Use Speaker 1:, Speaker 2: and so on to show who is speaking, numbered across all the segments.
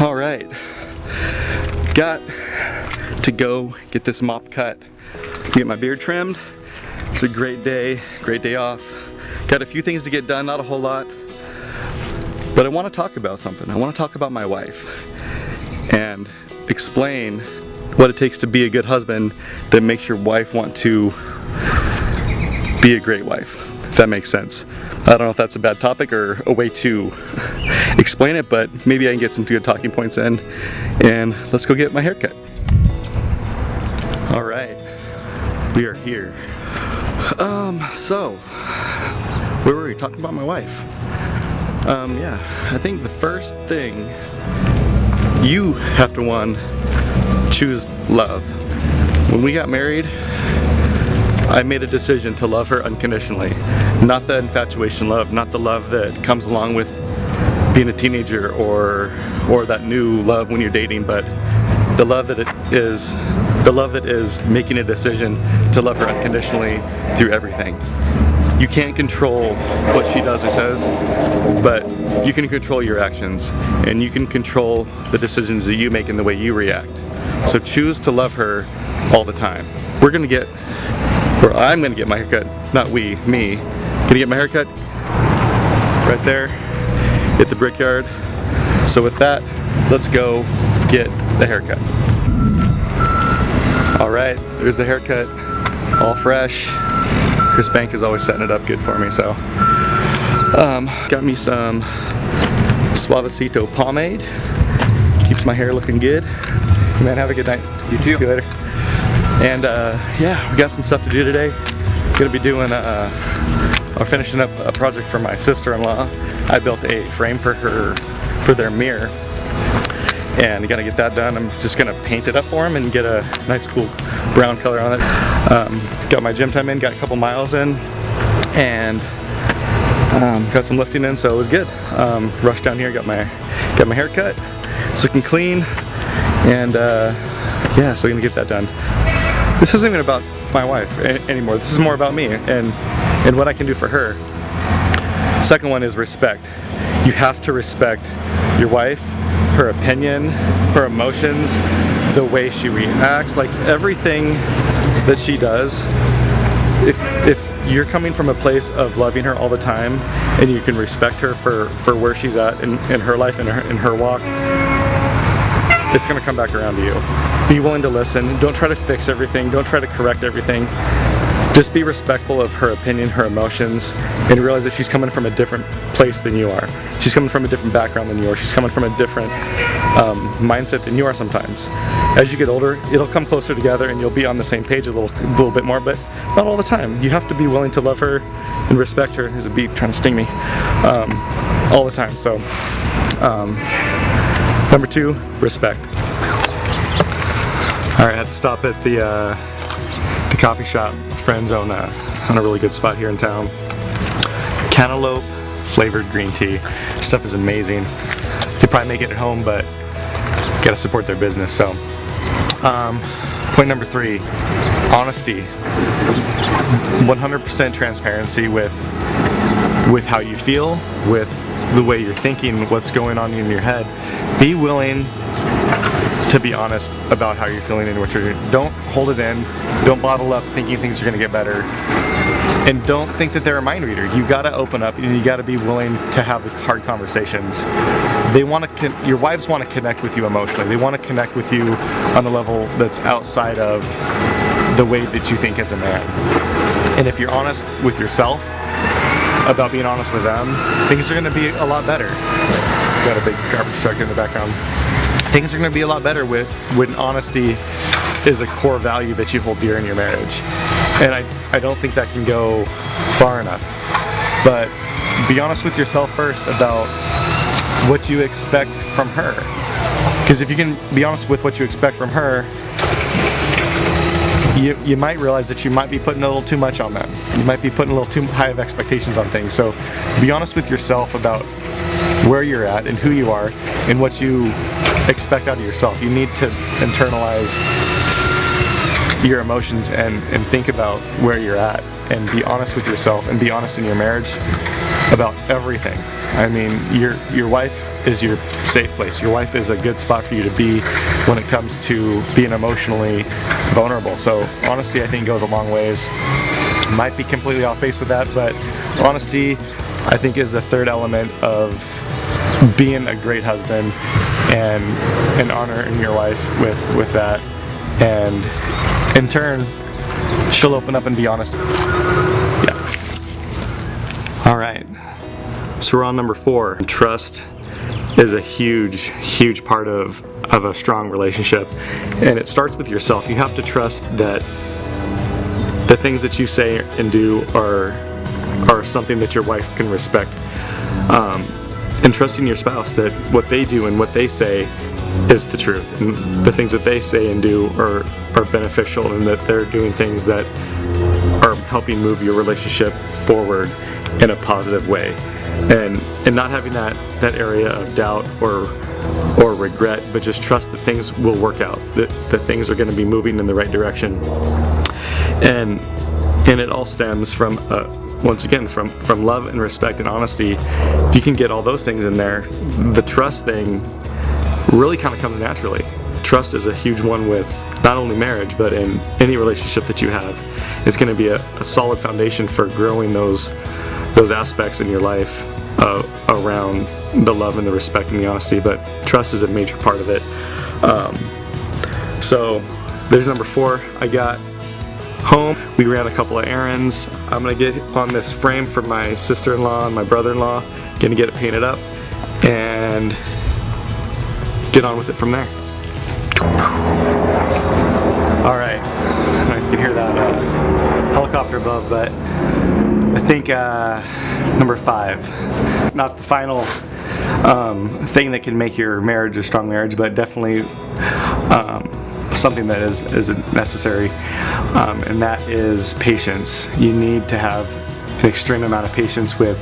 Speaker 1: All right, got to go get this mop cut, get my beard trimmed. It's a great day off. Got a few things to get done, not a whole lot, but I want to talk about something. I want to talk about my wife and explain what it takes to be a good husband that makes your wife want to be a great wife, if that makes sense. I don't know if that's a bad topic or a way to explain it, but maybe I can get some good talking points in, and let's go get my haircut. All right, we are here. So where were we? Talking about my wife. Yeah, I think the first thing you have to choose love. When we got married, I made a decision to love her unconditionally. Not the infatuation love, not the love that comes along with being a teenager or that new love when you're dating, but the love that is making a decision to love her unconditionally through everything. You can't control what she does or says, but you can control your actions, and you can control the decisions that you make and the way you react. So choose to love her all the time. I'm gonna get my haircut, not we, me. Gonna get my haircut right there at the Brickyard. So with that, let's go get the haircut. All right, there's the haircut, all fresh. Chris Bank is always setting it up good for me, so. Got me some Suavecito pomade. Keeps my hair looking good. Man, have a good night.
Speaker 2: You too.
Speaker 1: See you later. And yeah, we got some stuff to do today. Gonna be doing or finishing up a project for my sister-in-law. I built a frame for their mirror, and I gotta get that done. I'm just gonna paint it up for him and get a nice cool brown color on it. Got my gym time in, got a couple miles in, and got some lifting in, so it was good. Rushed down here, got my hair cut. It's looking clean, and yeah, so I'm gonna get that done. This isn't even about my wife anymore. This is more about me and what I can do for her. Second one is respect. You have to respect your wife, her opinion, her emotions, the way she reacts, like everything that she does. If you're coming from a place of loving her all the time, and you can respect her for where she's at in her life and in her walk, it's gonna come back around to you. Be willing to listen. Don't try to fix everything. Don't try to correct everything. Just be respectful of her opinion, her emotions, and realize that she's coming from a different place than you are. She's coming from a different background than you are. She's coming from a different mindset than you are sometimes. As you get older, it'll come closer together and you'll be on the same page a little bit more, but not all the time. You have to be willing to love her and respect her. There's a bee trying to sting me all the time. So number 2, respect. All right, I had to stop at the coffee shop. Friends own a really good spot here in town. Cantaloupe flavored green tea. Stuff is amazing. Could probably make it at home, but gotta support their business. So, point number 3, honesty. 100% transparency with how you feel, with the way you're thinking, what's going on in your head. Be willing to be honest about how you're feeling and what you're doing. Don't hold it in. Don't bottle up thinking things are gonna get better. And don't think that they're a mind reader. You gotta open up and you gotta be willing to have the hard conversations. Your wives wanna connect with you emotionally. They wanna connect with you on a level that's outside of the way that you think as a man. And if you're honest with yourself about being honest with them, things are gonna be a lot better. Got a big garbage truck in the background. Things are going to be a lot better when honesty is a core value that you hold dear in your marriage. And I don't think that can go far enough. But be honest with yourself first about what you expect from her. Because if you can be honest with what you expect from her, you might realize that you might be putting a little too much on them. You might be putting a little too high of expectations on things. So be honest with yourself about where you're at and who you are and what you expect out of yourself. You need to internalize your emotions and think about where you're at and be honest with yourself and be honest in your marriage about everything. I mean, your wife is your safe place. Your wife is a good spot for you to be when it comes to being emotionally vulnerable. So honesty, I think, goes a long ways. Might be completely off base with that, but honesty, I think, is the third element of being a great husband, and honoring your wife with that, and in turn she'll open up and be honest. Yeah. Alright, so we're on number 4. Trust is a huge part of a strong relationship, and it starts with yourself. You have to trust that the things that you say and do are something that your wife can respect, and trusting your spouse that what they do and what they say is the truth, and the things that they say and do are beneficial, and that they're doing things that are helping move your relationship forward in a positive way, and not having that area of doubt or regret, but just trust that things will work out, that things are going to be moving in the right direction. And it all stems from once again from love and respect and honesty. If you can get all those things in there, the trust thing really kind of comes naturally. Trust is a huge one with not only marriage, but in any relationship that you have. It's going to be a solid foundation for growing those aspects in your life around the love and the respect and the honesty, but trust is a major part of it. So there's number 4. I got home, we ran a couple of errands. I'm gonna get on this frame for my sister-in-law and my brother-in-law, gonna get it painted up and get on with it from there. Alright, I don't know if you can hear that helicopter above, but I think number 5, not the final thing that can make your marriage a strong marriage, but definitely something that is necessary, and that is patience. You need to have an extreme amount of patience with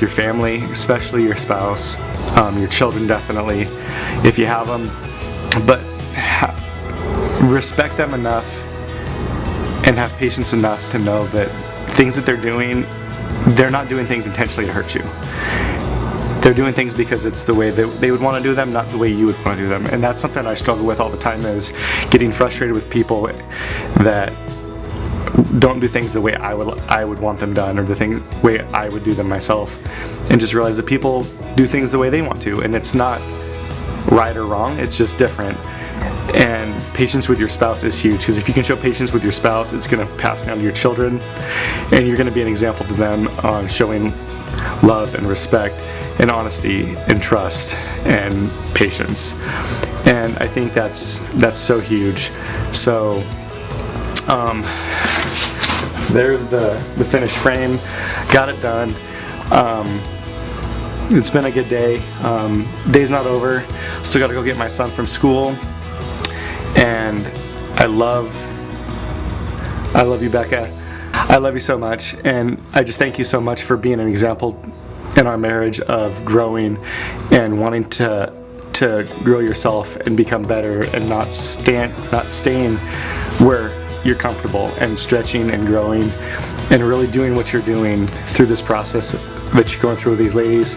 Speaker 1: your family, especially your spouse, your children definitely, if you have them, but respect them enough and have patience enough to know that things that they're doing, they're not doing things intentionally to hurt you. They're doing things because it's the way that they would want to do them, not the way you would want to do them. And that's something I struggle with all the time, is getting frustrated with people that don't do things the way I would want them done, or the way I would do them myself, and just realize that people do things the way they want to, and it's not right or wrong, it's just different. And patience with your spouse is huge, because if you can show patience with your spouse, it's going to pass down to your children, and you're going to be an example to them on showing love and respect and honesty and trust and patience. And I think that's so huge. So there's the finished frame, got it done. It's been a good day. Day's not over, still got to go get my son from school, and I love you, Becca. I love you so much, and I just thank you so much for being an example in our marriage of growing and wanting to grow yourself and become better, and not staying where you're comfortable, and stretching and growing and really doing what you're doing through this process that you're going through with these ladies,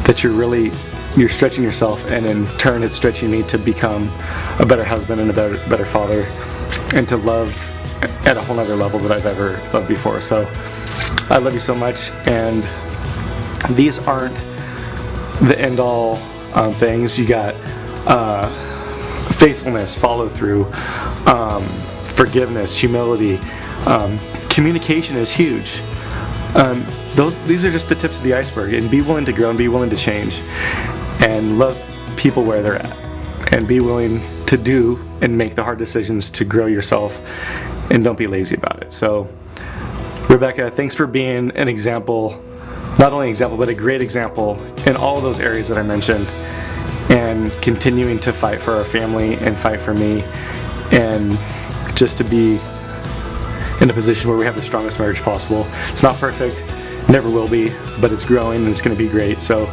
Speaker 1: that you're stretching yourself, and in turn it's stretching me to become a better husband and a better father, and to love at a whole nother level that I've ever loved before. So I love you so much, and these aren't the end-all things. You got faithfulness, follow-through, forgiveness, humility, communication is huge. These are just the tips of the iceberg, and be willing to grow and be willing to change, and love people where they're at, and be willing to do and make the hard decisions to grow yourself, and don't be lazy about it. So Rebecca, thanks for being an example, not only an example, but a great example in all of those areas that I mentioned, and continuing to fight for our family and fight for me, and just to be in a position where we have the strongest marriage possible. It's not perfect, never will be, but it's growing and it's going to be great. So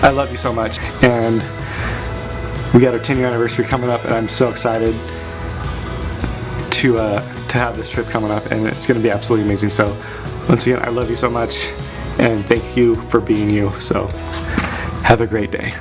Speaker 1: I love you so much, and we got our 10-year anniversary coming up, and I'm so excited to have this trip coming up, and it's going to be absolutely amazing. So once again, I love you so much, and thank you for being you. So have a great day.